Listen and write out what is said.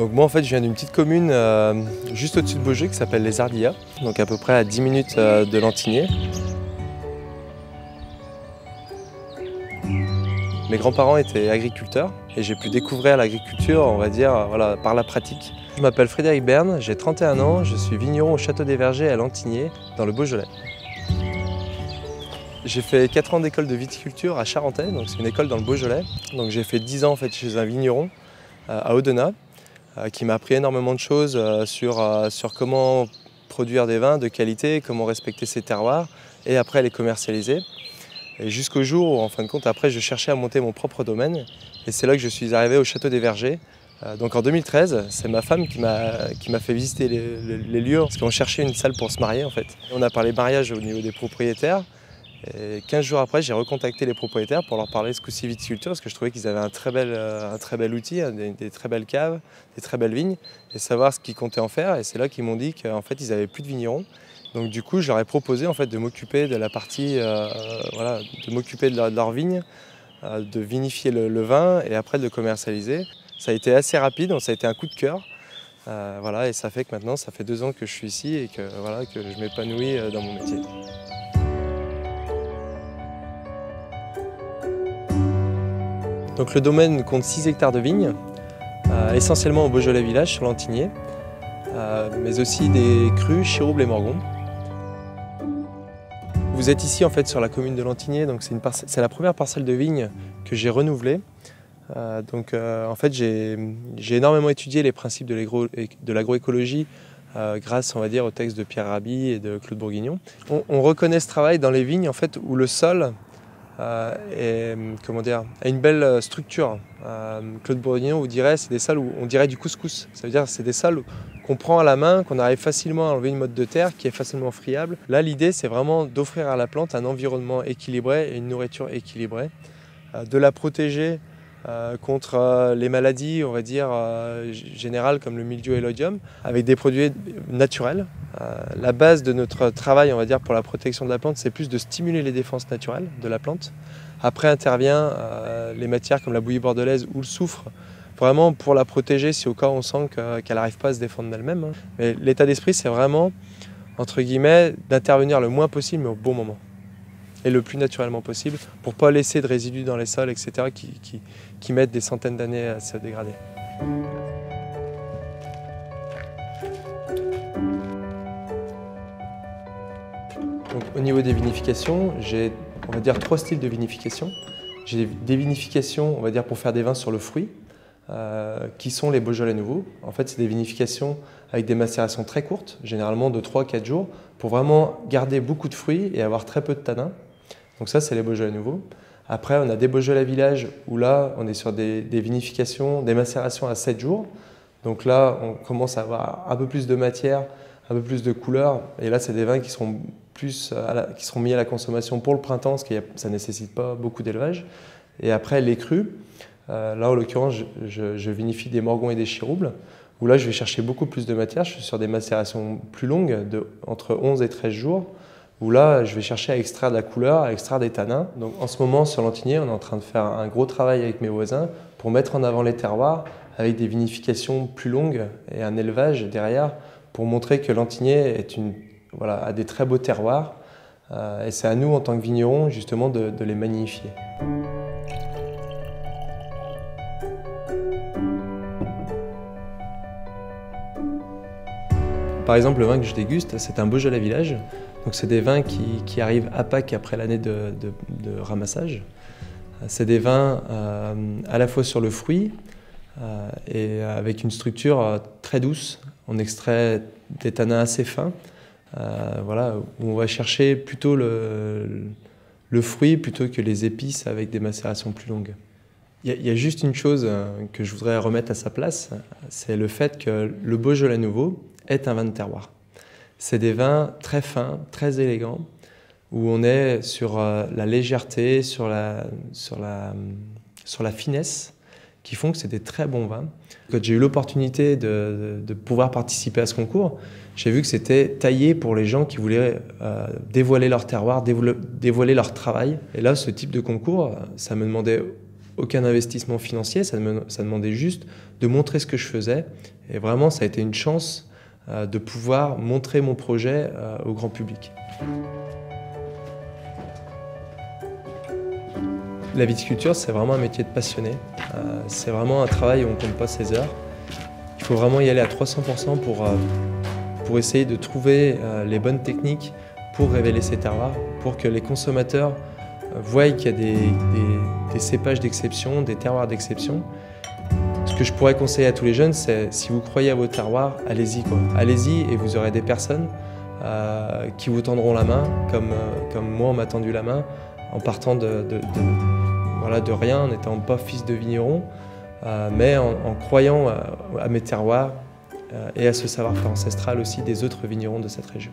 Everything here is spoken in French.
Donc moi en fait je viens d'une petite commune juste au-dessus de Beaujeu qui s'appelle Les Ardillas, donc à peu près à 10 minutes de Lantigné. Mes grands-parents étaient agriculteurs et j'ai pu découvrir l'agriculture, on va dire, voilà, par la pratique. Je m'appelle Frédéric Berne, j'ai 31 ans, je suis vigneron au Château des Vergers à Lantigné, dans le Beaujolais. J'ai fait 4 ans d'école de viticulture à Charentais, donc c'est une école dans le Beaujolais. Donc j'ai fait 10 ans en fait, chez un vigneron à Audenat, qui m'a appris énormément de choses sur comment produire des vins de qualité, comment respecter ses terroirs et après les commercialiser. Et jusqu'au jour où, en fin de compte, après, je cherchais à monter mon propre domaine. Et c'est là que je suis arrivé au Château des Vergers. Donc en 2013, c'est ma femme qui m'a fait visiter les lieux, parce qu'on cherchait une salle pour se marier en fait. On a parlé mariage au niveau des propriétaires. Et 15 jours après, j'ai recontacté les propriétaires pour leur parler ce coup-ci viticulture, parce que je trouvais qu'ils avaient un très bel outil, des très belles caves, des très belles vignes, et savoir ce qu'ils comptaient en faire. Et c'est là qu'ils m'ont dit qu'en fait, ils n'avaient plus de vignerons. Donc du coup, je leur ai proposé en fait, de m'occuper de la partie, voilà, de m'occuper de leur vigne, de vinifier le vin et après de le commercialiser. Ça a été assez rapide, donc ça a été un coup de cœur. Voilà, et ça fait que maintenant, ça fait 2 ans que je suis ici et que, voilà, que je m'épanouis dans mon métier. Donc le domaine compte 6 hectares de vignes, essentiellement au Beaujolais village sur Lantigné, mais aussi des crus, Chirouble et Morgon. Vous êtes ici en fait sur la commune de Lantigné, donc c'est la première parcelle de vigne que j'ai renouvelée. En fait j'ai énormément étudié les principes de l'agroécologie grâce on va dire aux textes de Pierre Rabhi et de Claude Bourguignon. On reconnaît ce travail dans les vignes en fait où le sol a une belle structure. Claude Bourguignon vous dirait c'est des sols où on dirait du couscous. Ça veut dire c'est des sols qu'on prend à la main, qu'on arrive facilement à enlever une motte de terre qui est facilement friable. Là l'idée c'est vraiment d'offrir à la plante un environnement équilibré et une nourriture équilibrée, de la protéger contre les maladies, on va dire, générales comme le mildiou et l'oïdium, avec des produits naturels. La base de notre travail, on va dire, pour la protection de la plante, c'est plus de stimuler les défenses naturelles de la plante. Après intervient les matières comme la bouillie bordelaise ou le soufre, vraiment pour la protéger si au cas où on sent qu'elle n'arrive pas à se défendre d'elle-même. Mais l'état d'esprit, c'est vraiment, entre guillemets, d'intervenir le moins possible, mais au bon moment. Et le plus naturellement possible, pour ne pas laisser de résidus dans les sols, etc., qui mettent des centaines d'années à se dégrader. Donc, au niveau des vinifications, j'ai, on va dire, 3 styles de vinification. J'ai des vinifications, on va dire, pour faire des vins sur le fruit, qui sont les Beaujolais nouveaux. En fait, c'est des vinifications avec des macérations très courtes, généralement de 3-4 jours, pour vraiment garder beaucoup de fruits et avoir très peu de tanins. Donc ça, c'est les Beaujolais nouveaux. Après, on a des Beaujolais village où là, on est sur des vinifications, des macérations à 7 jours. Donc là, on commence à avoir un peu plus de matière, un peu plus de couleur. Et là, c'est des vins qui seront mis à la consommation pour le printemps, parce que ça ne nécessite pas beaucoup d'élevage. Et après, les crus. Là, en l'occurrence, je vinifie des morgons et des chiroubles, où là, je vais chercher beaucoup plus de matière. Je suis sur des macérations plus longues, entre 11 et 13 jours. Où là, je vais chercher à extraire de la couleur, à extraire des tanins. Donc en ce moment, sur Lantigné, on est en train de faire un gros travail avec mes voisins pour mettre en avant les terroirs avec des vinifications plus longues et un élevage derrière pour montrer que Lantigné a des très beaux terroirs. Et c'est à nous, en tant que vignerons, justement, de les magnifier. Par exemple, le vin que je déguste, c'est un Beaujolais village. Donc c'est des vins qui arrivent à Pâques après l'année de ramassage. C'est des vins à la fois sur le fruit et avec une structure très douce. On extrait des tanins assez fins, voilà, où on va chercher plutôt le fruit plutôt que les épices avec des macérations plus longues. Il y a juste une chose que je voudrais remettre à sa place, c'est le fait que le Beaujolais nouveau est un vin de terroir. C'est des vins très fins, très élégants, où on est sur la légèreté, sur la finesse, qui font que c'est des très bons vins. Quand j'ai eu l'opportunité de pouvoir participer à ce concours, j'ai vu que c'était taillé pour les gens qui voulaient dévoiler leur terroir, dévoiler leur travail. Et là, ce type de concours, ça me demandait aucun investissement financier, ça demandait juste de montrer ce que je faisais. Et vraiment, ça a été une chance de pouvoir montrer mon projet au grand public. La viticulture, c'est vraiment un métier de passionné. C'est vraiment un travail où on ne compte pas ses heures. Il faut vraiment y aller à 300% pour essayer de trouver les bonnes techniques pour révéler ces terroirs, pour que les consommateurs voient qu'il y a des cépages d'exception, des terroirs d'exception. Ce que je pourrais conseiller à tous les jeunes, c'est si vous croyez à vos terroirs, allez-y. Allez-y et vous aurez des personnes qui vous tendront la main, comme moi on m'a tendu la main, en partant de rien, en n'étant pas fils de vigneron, mais en croyant à mes terroirs et à ce savoir-faire ancestral aussi des autres vignerons de cette région.